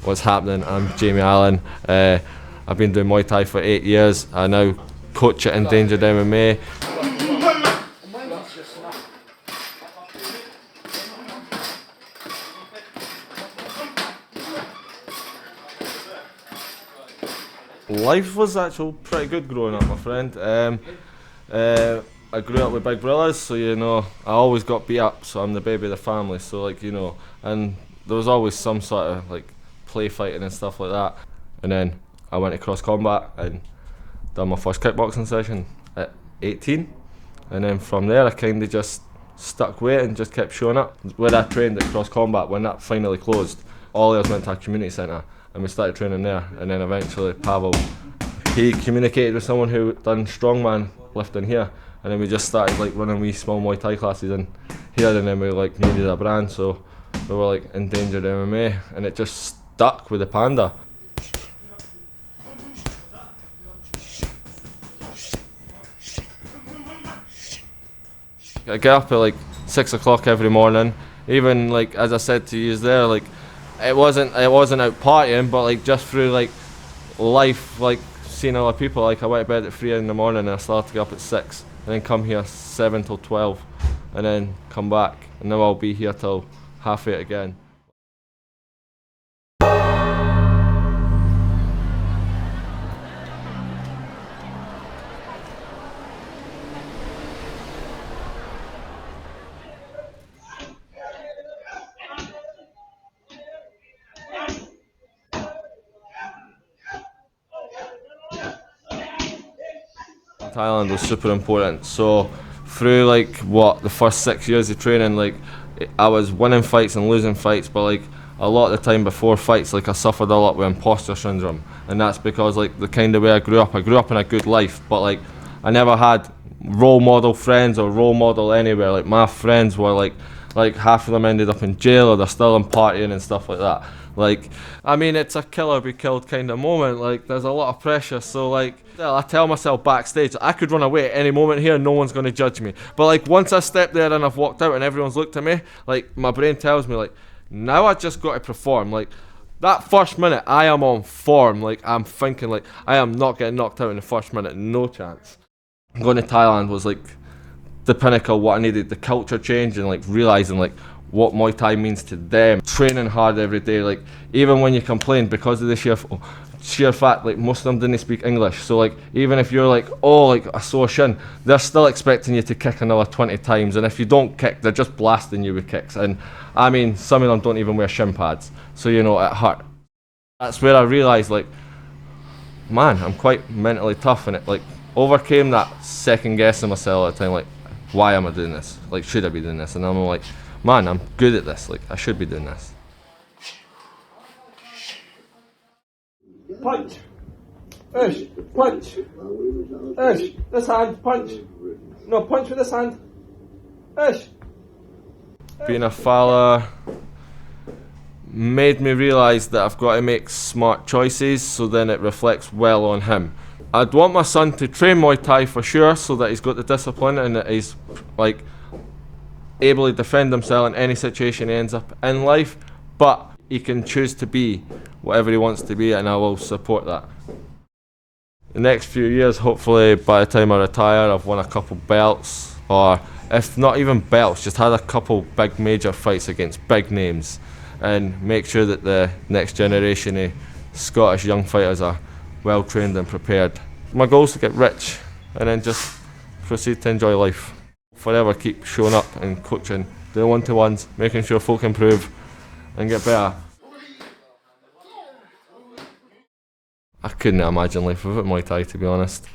What's happening? I'm Jamie Allan. I've been doing Muay Thai for 8 years. I now coach at Endangered MMA. Life was actually pretty good growing up, my friend. I grew up with big brothers, so I always got beat up, so I'm the baby of the family, so and there was always some sort of play fighting and stuff like that. And then I went to cross combat and done my first kickboxing session at 18, and then from there I kind of just stuck with it and just kept showing up. Where I trained at cross combat, when that finally closed, all of us went to a community centre and we started training there. And then eventually Pavel, he communicated with someone who done strongman lifting here, and then we just started running wee small Muay Thai classes in here, and then we needed a brand, so we were Endangered MMA, and it just stuck with the panda. I get up at 6 o'clock every morning. Even as I said to you there, it wasn't out partying, but just through life, seeing other people. I went to bed at 3 in the morning and I started to get up at 6, and then come here 7 till 12, and then come back, and now I'll be here till 8:30 again. Thailand was super important, so through the first 6 years of training, I was winning fights and losing fights, but a lot of the time before fights, I suffered a lot with imposter syndrome, and that's because the kind of way I grew up in a good life, but I never had role model friends or role model anywhere. My friends were half of them ended up in jail, or they're still in partying and stuff like that. I mean, it's a kill or be killed kind of moment. There's a lot of pressure, so I tell myself backstage, I could run away at any moment here, no one's going to judge me. But once I step there and I've walked out and everyone's looked at me, my brain tells me now I just got to perform. That first minute, I am on form. I'm thinking I am not getting knocked out in the first minute, no chance. Going to Thailand was the pinnacle, what I needed, the culture change, and realising what Muay Thai means to them. Training hard every day, even when you complain, because of the sheer fact most of them didn't speak English, so even if you're a sore shin, they're still expecting you to kick another 20 times, and if you don't kick, they're just blasting you with kicks. And I mean, some of them don't even wear shin pads, so it hurt. That's where I realised man, I'm quite mentally tough, and it overcame that second guessing myself at the time, why am I doing this? Should I be doing this? And I'm man, I'm good at this, I should be doing this. Punch. Ush. Punch. Ush. This hand. Punch. No, punch with this hand. Ush. Being a fella made me realise that I've got to make smart choices, so then it reflects well on him. I'd want my son to train Muay Thai for sure, so that he's got the discipline and that he's able to defend himself in any situation he ends up in life, but he can choose to be whatever he wants to be, and I will support that. The next few years, hopefully by the time I retire, I've won a couple belts, or if not even belts, just had a couple big major fights against big names, and make sure that the next generation of Scottish young fighters are well trained and prepared. My goal is to get rich and then just proceed to enjoy life. Forever keep showing up and coaching, doing one-to-ones, making sure folk improve and get better. I couldn't imagine life without Muay Thai, to be honest.